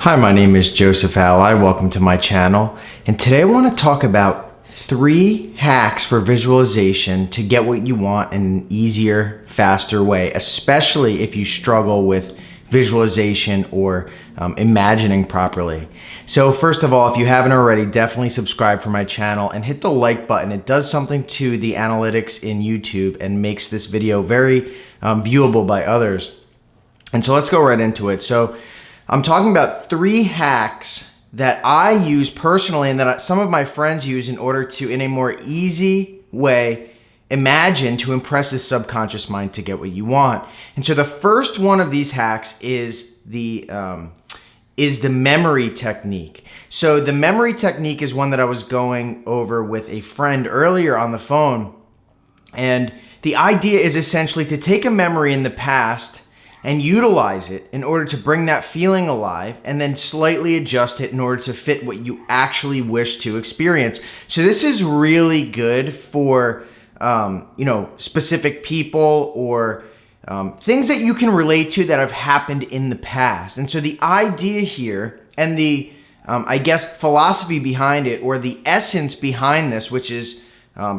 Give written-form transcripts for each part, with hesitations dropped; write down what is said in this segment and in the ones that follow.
Hi, my name is Joseph Alai. Welcome to my channel. And today I want to talk about 3 hacks for visualization to get what you want in an easier, faster way, especially if you struggle with visualization or imagining properly. So first of all, if you haven't already, definitely subscribe for my channel and hit the like button. It does something to the analytics in YouTube and makes this video very viewable by others. And so let's go right into it. So I'm talking about 3 hacks that I use personally and that some of my friends use in order to, in a more easy way, imagine to impress the subconscious mind to get what you want. And so the first one of these hacks is the memory technique. So the memory technique is one that I was going over with a friend earlier on the phone. And the idea is essentially to take a memory in the past and utilize it in order to bring that feeling alive and then slightly adjust it in order to fit what you actually wish to experience. So this is really good for specific people or things that you can relate to that have happened in the past. And so the idea here and the philosophy behind it, or the essence behind this, which is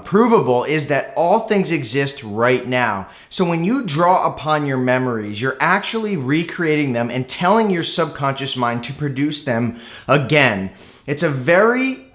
provable, is that all things exist right now. So when you draw upon your memories, you're actually recreating them and telling your subconscious mind to produce them again. It's a very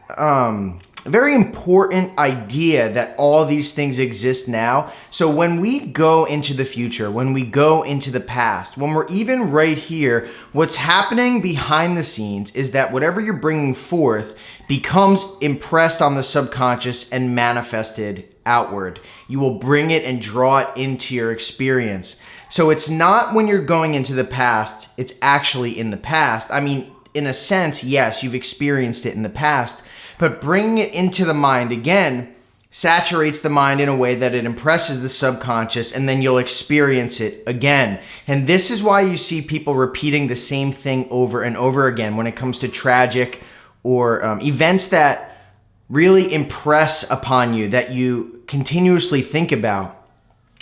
important idea that all these things exist now. So when we go into the future, when we go into the past, when we're even right here, what's happening behind the scenes is that whatever you're bringing forth becomes impressed on the subconscious and manifested outward. You will bring it and draw it into your experience. So it's not when you're going into the past, it's actually in the past. I mean, in a sense, yes, you've experienced it in the past, but bringing it into the mind again saturates the mind in a way that it impresses the subconscious, and then you'll experience it again. And this is why you see people repeating the same thing over and over again when it comes to tragic or events that really impress upon you, that you continuously think about.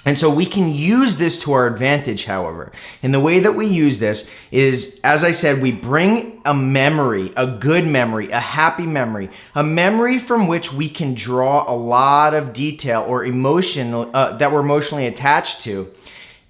And so we can use this to our advantage, however. And the way that we use this is, as I said, we bring a memory, a good memory, a happy memory, a memory from which we can draw a lot of detail or emotion that we're emotionally attached to.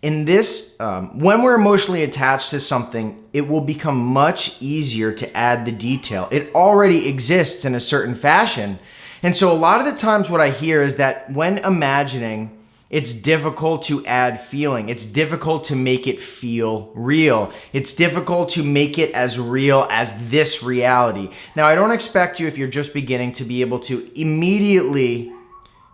In this, when we're emotionally attached to something, it will become much easier to add the detail. It already exists in a certain fashion. And so a lot of the times what I hear is that when imagining, it's difficult to add feeling. It's difficult to make it feel real. It's difficult to make it as real as this reality. Now, I don't expect you, if you're just beginning, to be able to immediately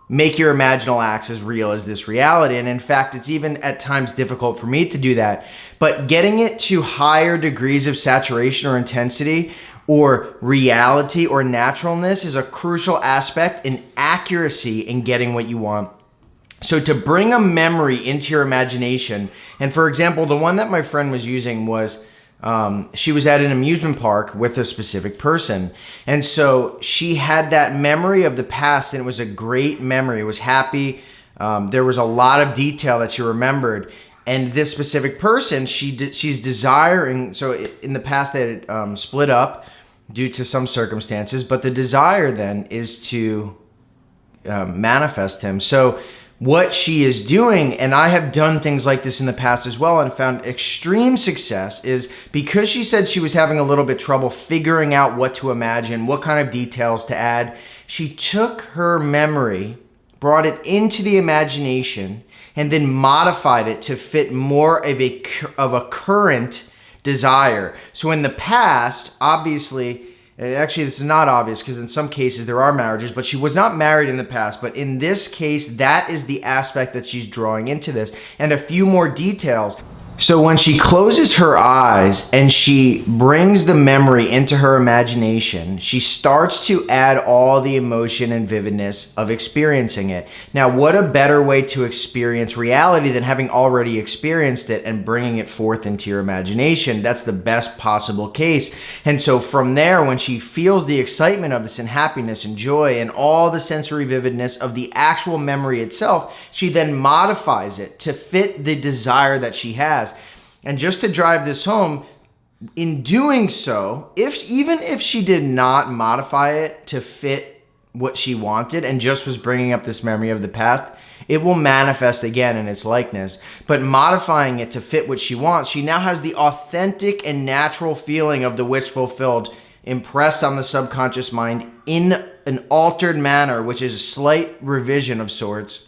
make your imaginal acts as real as this reality. And in fact, it's even at times difficult for me to do that. But getting it to higher degrees of saturation or intensity or reality or naturalness is a crucial aspect in accuracy in getting what you want. So to bring a memory into your imagination, and for example, the one that my friend was using was, she was at an amusement park with a specific person. And so she had that memory of the past, and it was a great memory. It was happy. There was a lot of detail that she remembered. And this specific person, she's desiring, so in the past they had split up due to some circumstances, but the desire then is to manifest him. So what she is doing, and I have done things like this in the past as well and found extreme success, is because she said she was having a little bit trouble figuring out what to imagine, what kind of details to add, she took her memory, brought it into the imagination, and then modified it to fit more of a current desire. So in the past, obviously, actually, this is not obvious because in some cases there are marriages, but she was not married in the past. But in this case, that is the aspect that she's drawing into this. And a few more details. So when she closes her eyes and she brings the memory into her imagination, she starts to add all the emotion and vividness of experiencing it. Now, what a better way to experience reality than having already experienced it and bringing it forth into your imagination? That's the best possible case. And so from there, when she feels the excitement of this and happiness and joy and all the sensory vividness of the actual memory itself, she then modifies it to fit the desire that she has. And just to drive this home, in doing so, even if she did not modify it to fit what she wanted and just was bringing up this memory of the past, it will manifest again in its likeness. But modifying it to fit what she wants, she now has the authentic and natural feeling of the wish fulfilled impressed on the subconscious mind in an altered manner, which is a slight revision of sorts,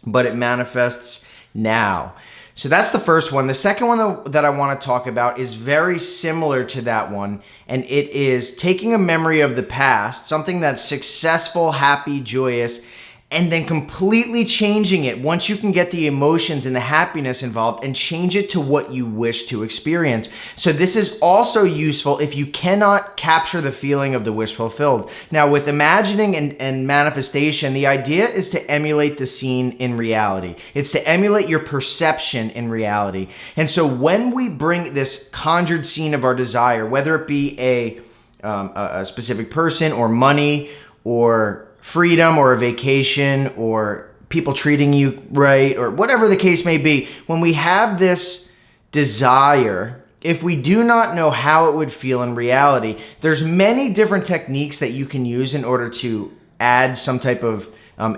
but it manifests now. So that's the first one. The second one that I want to talk about is very similar to that one, and it is taking a memory of the past, something that's successful, happy, joyous, and then completely changing it once you can get the emotions and the happiness involved and change it to what you wish to experience. So this is also useful if you cannot capture the feeling of the wish fulfilled. Now, with imagining and manifestation, the idea is to emulate the scene in reality. It's to emulate your perception in reality. And so when we bring this conjured scene of our desire, whether it be a specific person or money or freedom or a vacation or people treating you right or whatever the case may be, when we have this desire, if we do not know how it would feel in reality, there's many different techniques that you can use in order to add some type of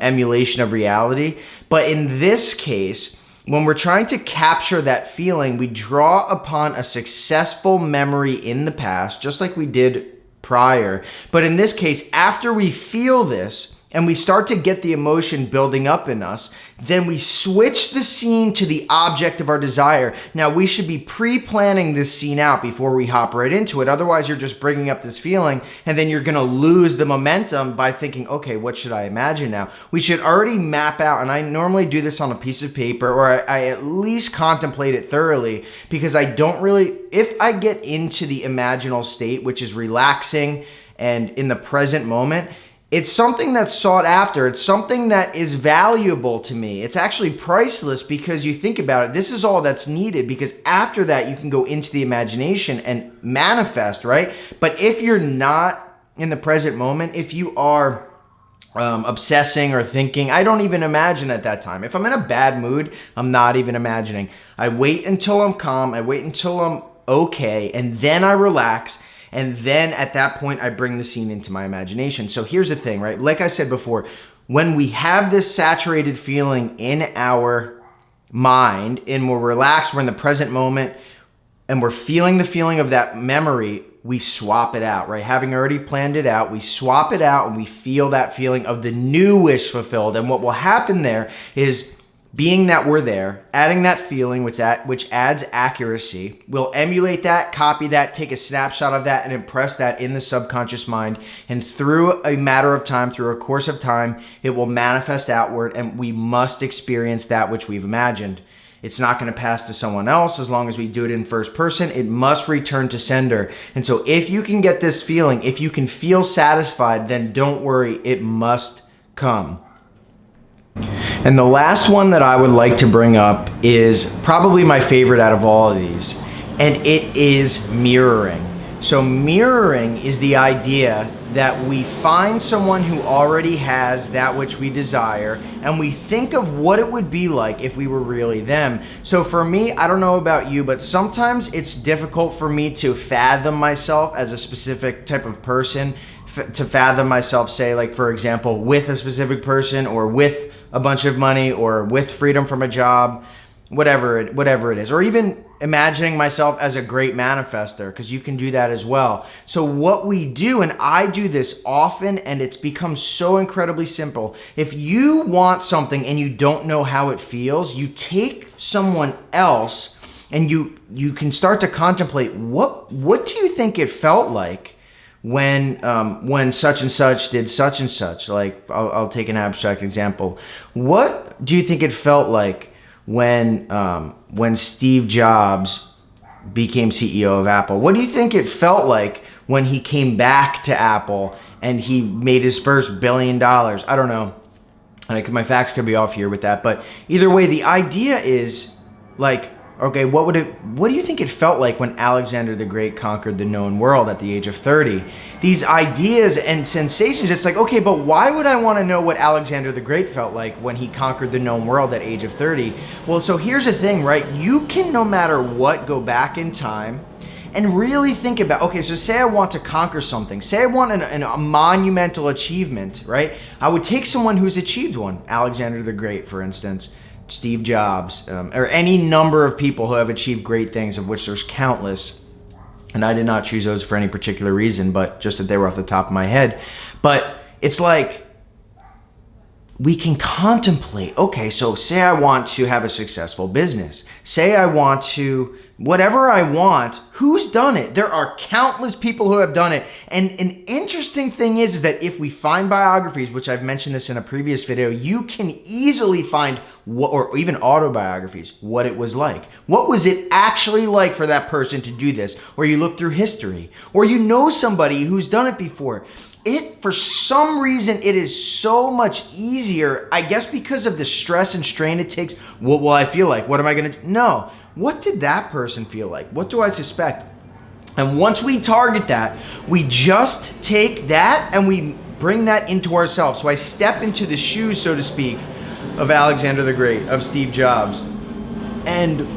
emulation of reality. But in this case, when we're trying to capture that feeling, we draw upon a successful memory in the past, just like we did prior. But in this case, after we feel this and we start to get the emotion building up in us, then we switch the scene to the object of our desire. Now, we should be pre-planning this scene out before we hop right into it. Otherwise, you're just bringing up this feeling and then you're going to lose the momentum by thinking, okay, what should I imagine now? We should already map out, and I normally do this on a piece of paper, or I at least contemplate it thoroughly, because I don't really, if I get into the imaginal state, which is relaxing and in the present moment, it's something that's sought after. It's something that is valuable to me. It's actually priceless, because you think about it, this is all that's needed, because after that you can go into the imagination and manifest, right? But if you're not in the present moment, if you are obsessing or thinking, I don't even imagine at that time. If I'm in a bad mood, I'm not even imagining. I wait until I'm calm. I wait until I'm okay, and then I relax. And then at that point, I bring the scene into my imagination. So here's the thing, right? Like I said before, when we have this saturated feeling in our mind and we're relaxed, we're in the present moment, and we're feeling the feeling of that memory, we swap it out, right? Having already planned it out, we swap it out and we feel that feeling of the new wish fulfilled. And what will happen there is, being that we're there, adding that feeling, which adds accuracy, we'll emulate that, copy that, take a snapshot of that, and impress that in the subconscious mind. And through a matter of time, through a course of time, it will manifest outward, and we must experience that which we've imagined. It's not going to pass to someone else as long as we do it in first person. It must return to sender. And so if you can get this feeling, if you can feel satisfied, then don't worry, it must come. And the last one that I would like to bring up is probably my favorite out of all of these, and it is mirroring. So mirroring is the idea that we find someone who already has that which we desire, and we think of what it would be like if we were really them. So for me, I don't know about you, but sometimes it's difficult for me to fathom myself as a specific type of person, to fathom myself, say, like, for example, with a specific person, or with a bunch of money, or with freedom from a job, whatever it is, or even imagining myself as a great manifester, because you can do that as well. So what we do, and I do this often, and it's become so incredibly simple. If you want something and you don't know how it feels, you take someone else and you can start to contemplate, what do you think it felt like when such and such did such and such? Like, I'll take an abstract example. What do you think it felt like when Steve Jobs became CEO of Apple? What do you think it felt like when he came back to Apple and he made his first $1 billion? I don't know. My facts could be off here with that, but either way, the idea is, like, okay, what do you think it felt like when Alexander the Great conquered the known world at the age of 30? These ideas and sensations, it's like, okay, but why would I want to know what Alexander the Great felt like when he conquered the known world at age of 30? Well, so here's the thing, right? You can, no matter what, go back in time and really think about, okay, so say I want to conquer something. Say I want a monumental achievement, right? I would take someone who's achieved one. Alexander the Great, for instance, Steve Jobs, or any number of people who have achieved great things, of which there's countless. And I did not choose those for any particular reason, but just that they were off the top of my head. But it's like, we can contemplate, okay, so say I want to have a successful business. Say I want to, whatever I want, who's done it? There are countless people who have done it. And an interesting thing is that if we find biographies, which I've mentioned this in a previous video, you can easily find, or even autobiographies, what it was like. What was it actually like for that person to do this? Or you look through history, or you know somebody who's done it before. For some reason, it is so much easier, I guess because of the stress and strain it takes. What will I feel like? What am I going to do? No. What did that person feel like? What do I suspect? And once we target that, we just take that and we bring that into ourselves. So I step into the shoes, so to speak, of Alexander the Great, of Steve Jobs, and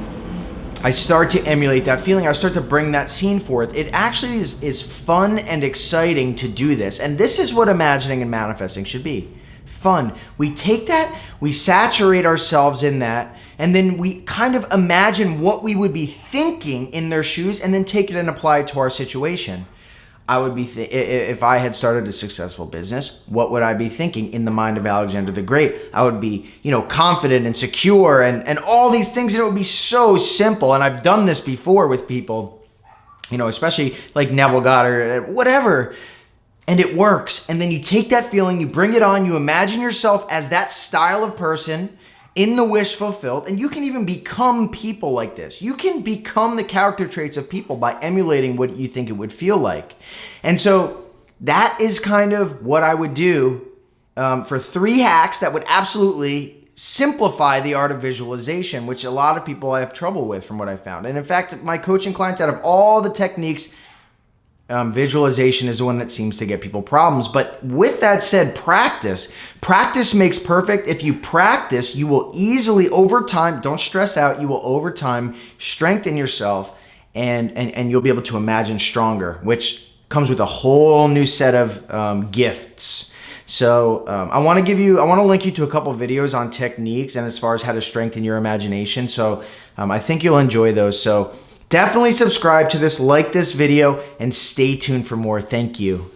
I start to emulate that feeling. I start to bring that scene forth. It actually is fun and exciting to do this. And this is what imagining and manifesting should be. Fun. We take that, we saturate ourselves in that, and then we kind of imagine what we would be thinking in their shoes and then take it and apply it to our situation. I would be, if I had started a successful business, what would I be thinking in the mind of Alexander the Great? I would be, confident and secure and all these things, and it would be so simple. And I've done this before with people, especially like Neville Goddard, whatever. And it works. And then you take that feeling, you bring it on, you imagine yourself as that style of person in the wish fulfilled, and you can even become people like this. You can become the character traits of people by emulating what you think it would feel like. And so that is kind of what I would do for 3 hacks that would absolutely simplify the art of visualization, which a lot of people have trouble with from what I found. And in fact, my coaching clients, out of all the techniques, visualization is the one that seems to get people problems. But with that said, practice. Practice makes perfect. If you practice, you will easily, over time, don't stress out, you will over time strengthen yourself and you'll be able to imagine stronger, which comes with a whole new set of gifts. So I want to link you to a couple videos on techniques and as far as how to strengthen your imagination. So I think you'll enjoy those. So definitely subscribe to this, like this video, and stay tuned for more. Thank you.